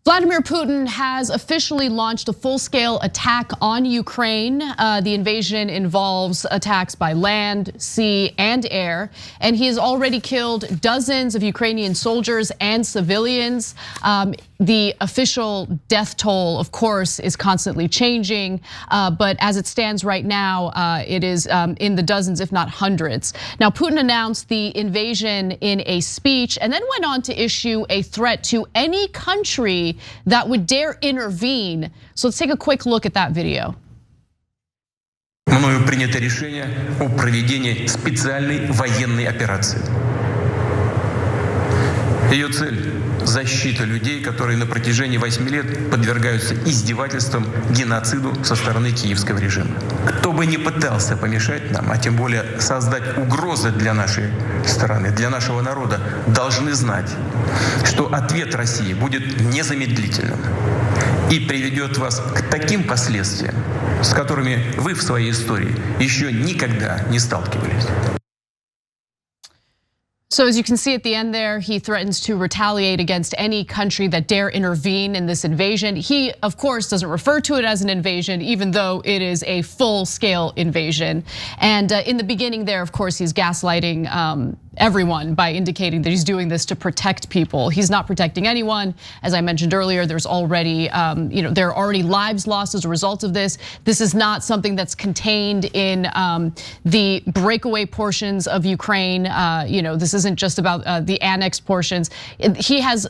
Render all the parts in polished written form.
Vladimir Putin has officially launched a full-scale attack on Ukraine. The invasion involves attacks by land, sea, and air, and he has already killed dozens of Ukrainian soldiers and civilians. The official death toll, of course, is constantly changing, but as it stands right now, it is in the dozens, if not hundreds. Now, Putin announced the invasion in a speech and then went on to issue a threat to any country that would dare intervene. So let's take a quick look at that video. Мною принято решение о проведении специальной военной операции. Ее цель – защита людей, которые на протяжении 8 лет подвергаются издевательствам, геноциду со стороны киевского режима. Кто бы ни пытался помешать нам, а тем более создать угрозы для нашей страны, для нашего народа, должны знать, что ответ России будет незамедлительным и приведет вас к таким последствиям, с которыми вы в своей истории еще никогда не сталкивались. So as you can see at the end there, he threatens to retaliate against any country that dare intervene in this invasion. He, of course, doesn't refer to it as an invasion, even though it is a full-scale invasion. And in the beginning there, of course, he's gaslighting everyone by indicating that he's doing this to protect people. He's not protecting anyone. As I mentioned earlier, there's already, there are already lives lost as a result of this. This is not something that's contained in the breakaway portions of Ukraine. This isn't just about the annexed portions. He has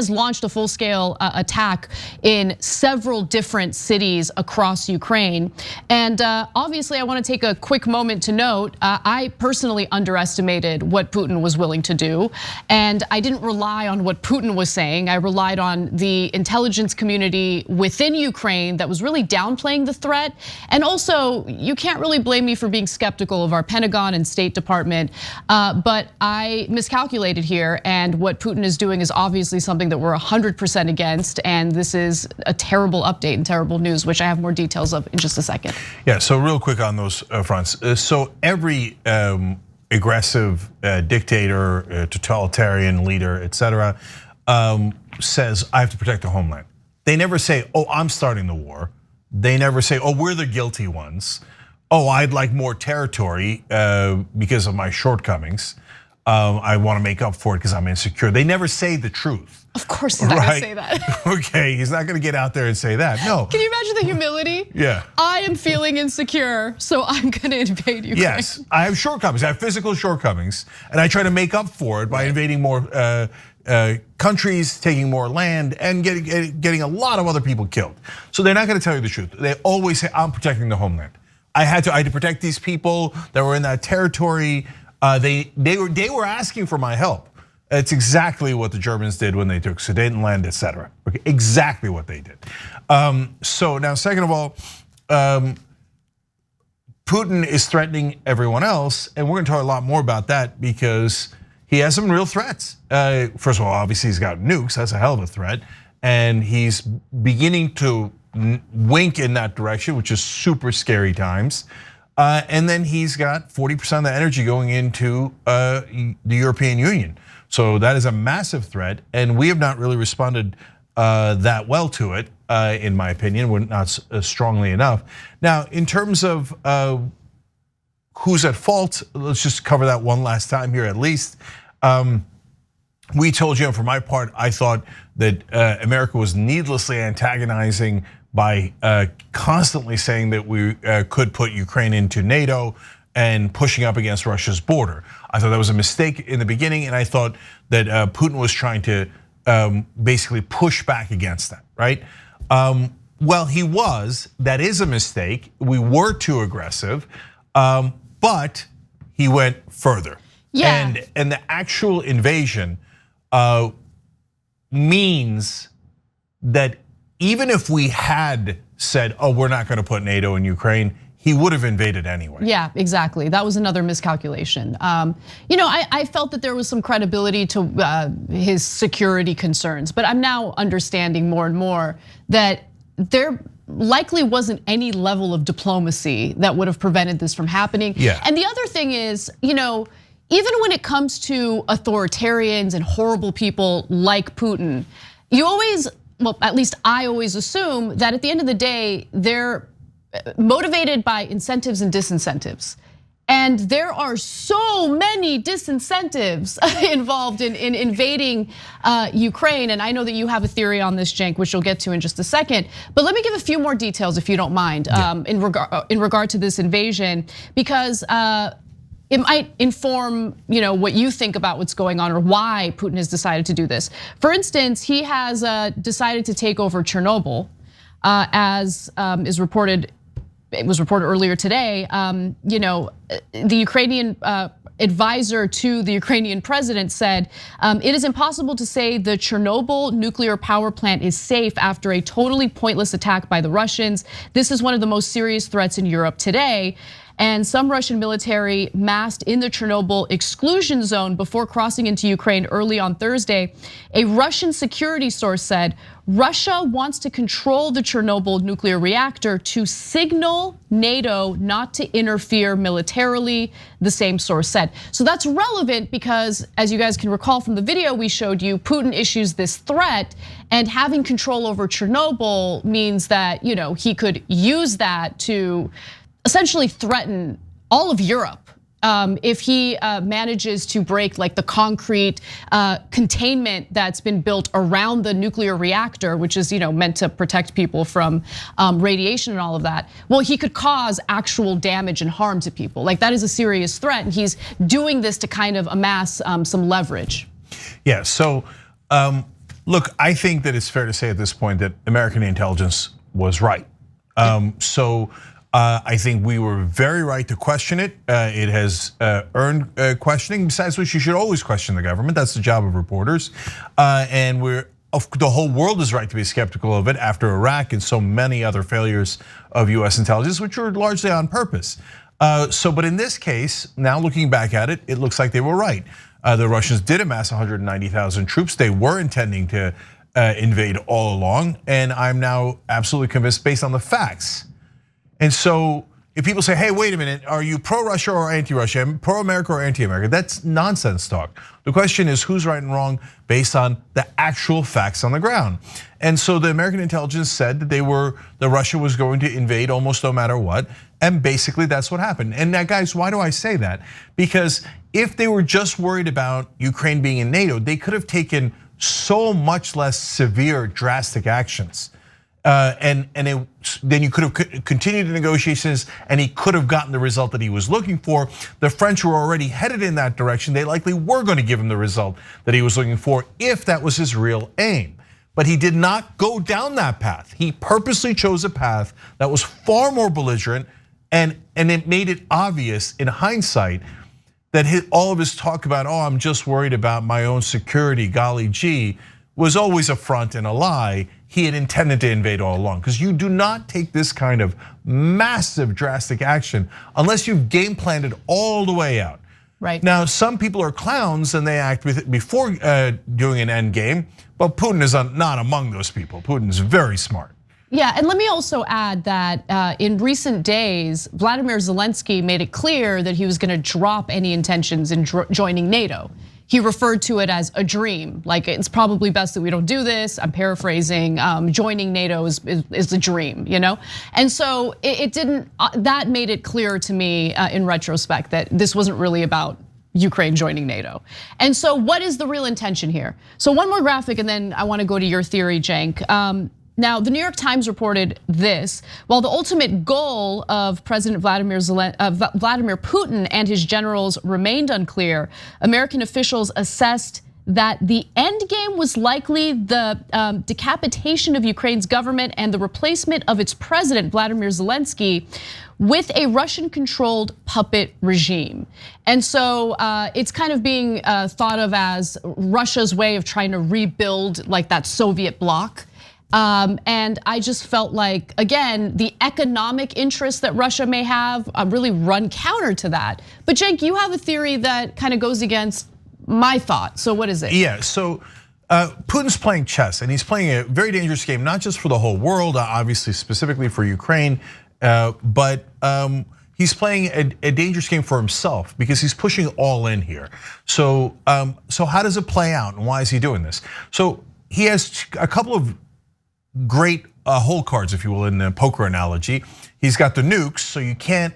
launched a full-scale attack in several different cities across Ukraine. And obviously, I want to take a quick moment to note, I personally underestimated what Putin was willing to do. And I didn't rely on what Putin was saying. I relied on the intelligence community within Ukraine that was really downplaying the threat. And also, you can't really blame me for being skeptical of our Pentagon and State Department. But I miscalculated here, and what Putin is doing is obviously something that we're 100% against, and this is a terrible update and terrible news, which I have more details of in just a second. Yeah, so real quick on those fronts. So every aggressive dictator, totalitarian leader, etc., says, I have to protect the homeland. They never say, oh, I'm starting the war. They never say, oh, we're the guilty ones. Oh, I'd like more territory because of my shortcomings. I want to make up for it because I'm insecure. They never say the truth. Of course he's not gonna say that. Okay, he's not gonna get out there and say that, no. Can you imagine the humility? Yeah. I am feeling insecure, so I'm gonna invade Ukraine. Yes, I have shortcomings, I have physical shortcomings, and I try to make up for it by invading more countries, taking more land, and getting a lot of other people killed. So they're not gonna tell you the truth. They always say, I'm protecting the homeland. I had to protect these people that were in that territory. They were asking for my help. It's exactly what the Germans did when they took Sudetenland, etc. Okay, exactly what they did. So now, second of all, Putin is threatening everyone else, and we're going to talk a lot more about that because he has some real threats. First of all, obviously he's got nukes. That's a hell of a threat, and he's beginning to wink in that direction, which is super scary times. And then he's got 40% of the energy going into the European Union. So that is a massive threat, and we have not really responded that well to it, in my opinion. We're not strongly enough. Now, in terms of who's at fault, let's just cover that one last time here at least. We told you, and for my part, I thought that America was needlessly antagonizing by constantly saying that we could put Ukraine into NATO and pushing up against Russia's border. I thought that was a mistake in the beginning, and I thought that Putin was trying to basically push back against that, right? Well, he was. That is a mistake. We were too aggressive, but he went further. Yeah. And the actual invasion means that even if we had said, oh, we're not gonna put NATO in Ukraine, he would have invaded anyway. Yeah, exactly. That was another miscalculation. I felt that there was some credibility to his security concerns, but I'm now understanding more and more that there likely wasn't any level of diplomacy that would have prevented this from happening. Yeah. And the other thing is, even when it comes to authoritarians and horrible people like Putin, You always, well, at least I always assume that at the end of the day, they're motivated by incentives and disincentives. And there are so many disincentives involved in invading Ukraine. And I know that you have a theory on this, Cenk, which we'll get to in just a second. But let me give a few more details, if you don't mind, in regard to this invasion, because it might inform, what you think about what's going on or why Putin has decided to do this. For instance, he has decided to take over Chernobyl, as is reported. It was reported earlier today. The Ukrainian advisor to the Ukrainian president said, it is impossible to say the Chernobyl nuclear power plant is safe after a totally pointless attack by the Russians. This is one of the most serious threats in Europe today. And some Russian military massed in the Chernobyl exclusion zone before crossing into Ukraine early on Thursday. A Russian security source said, Russia wants to control the Chernobyl nuclear reactor to signal NATO not to interfere militarily, the same source said. So that's relevant because, as you guys can recall from the video we showed you, Putin issues this threat, and having control over Chernobyl means that, he could use that to essentially threaten all of Europe if he manages to break like the concrete containment that's been built around the nuclear reactor, which is meant to protect people from radiation and all of that. Well, he could cause actual damage and harm to people. Like, that is a serious threat, and he's doing this to kind of amass some leverage. Yeah. So look, I think that it's fair to say at this point that American intelligence was right. I think we were very right to question it. It has earned questioning. Besides which, you should always question the government. That's the job of reporters. And the whole world is right to be skeptical of it after Iraq and so many other failures of US intelligence, which were largely on purpose. But in this case, now looking back at it, it looks like they were right. The Russians did amass 190,000 troops. They were intending to invade all along. And I'm now absolutely convinced based on the facts. And so if people say, hey, wait a minute, are you pro-Russia or anti-Russia, pro-America or anti-America? That's nonsense talk. The question is who's right and wrong based on the actual facts on the ground. And so the American intelligence said that Russia was going to invade almost no matter what. And basically that's what happened. And now guys, why do I say that? Because if they were just worried about Ukraine being in NATO, they could have taken so much less severe, drastic actions. Then you could have continued the negotiations and he could have gotten the result that he was looking for. The French were already headed in that direction. They likely were going to give him the result that he was looking for if that was his real aim. But he did not go down that path. He purposely chose a path that was far more belligerent, and it made it obvious in hindsight that all of his talk about, I'm just worried about my own security, golly gee, was always a front and a lie. He had intended to invade all along, because you do not take this kind of massive drastic action unless you've game planned it all the way out. Right. Now, some people are clowns and they act with it before doing an end game, but Putin is not among those people. Putin's very smart. Yeah, and let me also add that in recent days, Vladimir Zelensky made it clear that he was going to drop any intentions in joining NATO. He referred to it as a dream, like it's probably best that we don't do this. I'm paraphrasing. Joining NATO is a dream, And so it didn't. That made it clear to me in retrospect that this wasn't really about Ukraine joining NATO. And so, what is the real intention here? So, one more graphic, and then I want to go to your theory, Cenk. Now, the New York Times reported this: while the ultimate goal of President Vladimir Putin and his generals remained unclear, American officials assessed that the end game was likely the decapitation of Ukraine's government and the replacement of its president, Vladimir Zelensky, with a Russian-controlled puppet regime. And so it's kind of being thought of as Russia's way of trying to rebuild like that Soviet bloc. And I just felt like, again, the economic interests that Russia may have really run counter to that. But Cenk, you have a theory that kind of goes against my thought. So what is it? Yeah, so Putin's playing chess, and he's playing a very dangerous game, not just for the whole world, obviously specifically for Ukraine, but he's playing a dangerous game for himself because he's pushing all in here. So how does it play out, and why is he doing this? So he has a couple of great hole cards, if you will, in the poker analogy. He's got the nukes, so you can't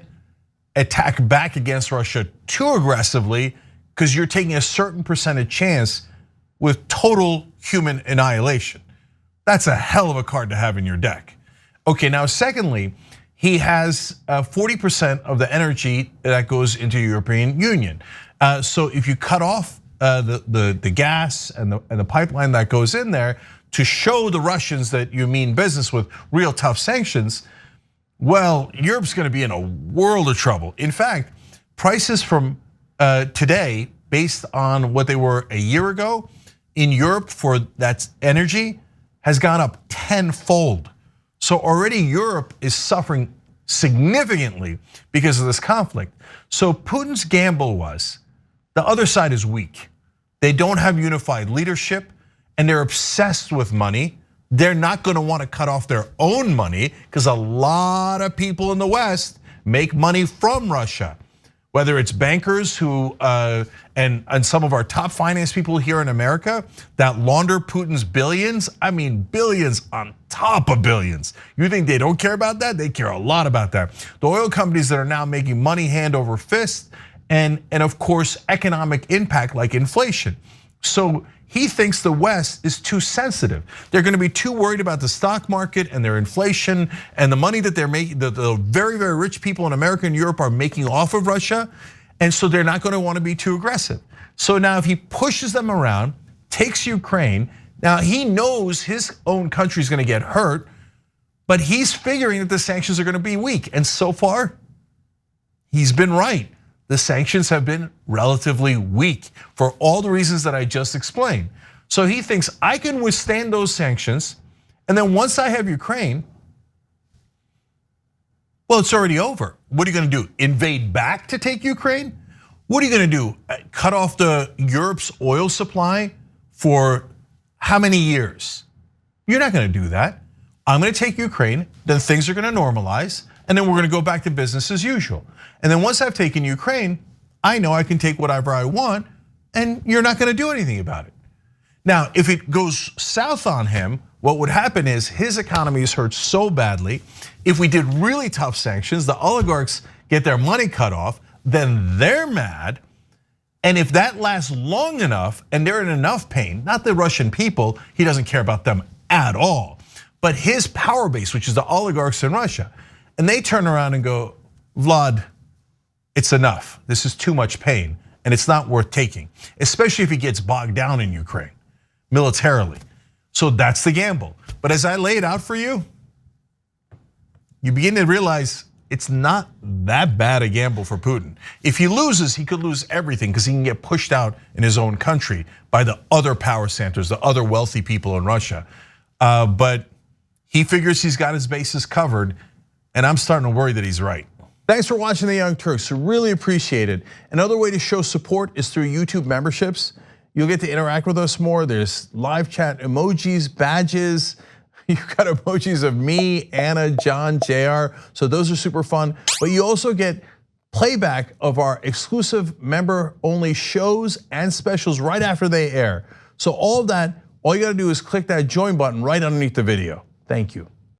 attack back against Russia too aggressively because you're taking a certain percentage chance with total human annihilation. That's a hell of a card to have in your deck. Okay, now secondly, he has 40% of the energy that goes into the European Union. So if you cut off the gas and the pipeline that goes in there to show the Russians that you mean business with real tough sanctions, well, Europe's gonna be in a world of trouble. In fact, prices from today, based on what they were a year ago, in Europe for that energy has gone up tenfold. So already Europe is suffering significantly because of this conflict. So Putin's gamble was, the other side is weak. They don't have unified leadership and they're obsessed with money. They're not gonna wanna cut off their own money because a lot of people in the West make money from Russia. Whether it's bankers who, and some of our top finance people here in America that launder Putin's billions, I mean billions on top of billions. You think they don't care about that? They care a lot about that. The oil companies that are now making money hand over fist, and of course economic impact like inflation. So he thinks the West is too sensitive. They're gonna be too worried about the stock market and their inflation and the money that they're making, the very, very rich people in America and Europe are making off of Russia. And so they're not gonna wanna be too aggressive. So now if he pushes them around, takes Ukraine, now he knows his own country is gonna get hurt, but he's figuring that the sanctions are gonna be weak. And so far, he's been right. The sanctions have been relatively weak for all the reasons that I just explained. So he thinks I can withstand those sanctions, and then once I have Ukraine, well, it's already over. What are you gonna do? Invade back to take Ukraine? What are you gonna do? Cut off Europe's oil supply for how many years? You're not gonna do that. I'm gonna take Ukraine, then things are gonna normalize, and then we're gonna go back to business as usual. And then once I've taken Ukraine, I know I can take whatever I want and you're not gonna do anything about it. Now, if it goes south on him, what would happen is his economy is hurt so badly. If we did really tough sanctions, the oligarchs get their money cut off, then they're mad. And if that lasts long enough and they're in enough pain, not the Russian people, he doesn't care about them at all, but his power base, which is the oligarchs in Russia, and they turn around and go, Vlad, it's enough. This is too much pain and it's not worth taking, especially if he gets bogged down in Ukraine militarily. So that's the gamble. But as I lay it out for you, you begin to realize it's not that bad a gamble for Putin. If he loses, he could lose everything because he can get pushed out in his own country by the other power centers, the other wealthy people in Russia. But he figures he's got his bases covered, and I'm starting to worry that he's right. Thanks for watching The Young Turks, really appreciate it. Another way to show support is through YouTube memberships. You'll get to interact with us more. There's live chat emojis, badges. You've got emojis of me, Anna, John, JR. So those are super fun. But you also get playback of our exclusive member-only shows and specials right after they air. So all of that, all you gotta do is click that join button right underneath the video. Thank you.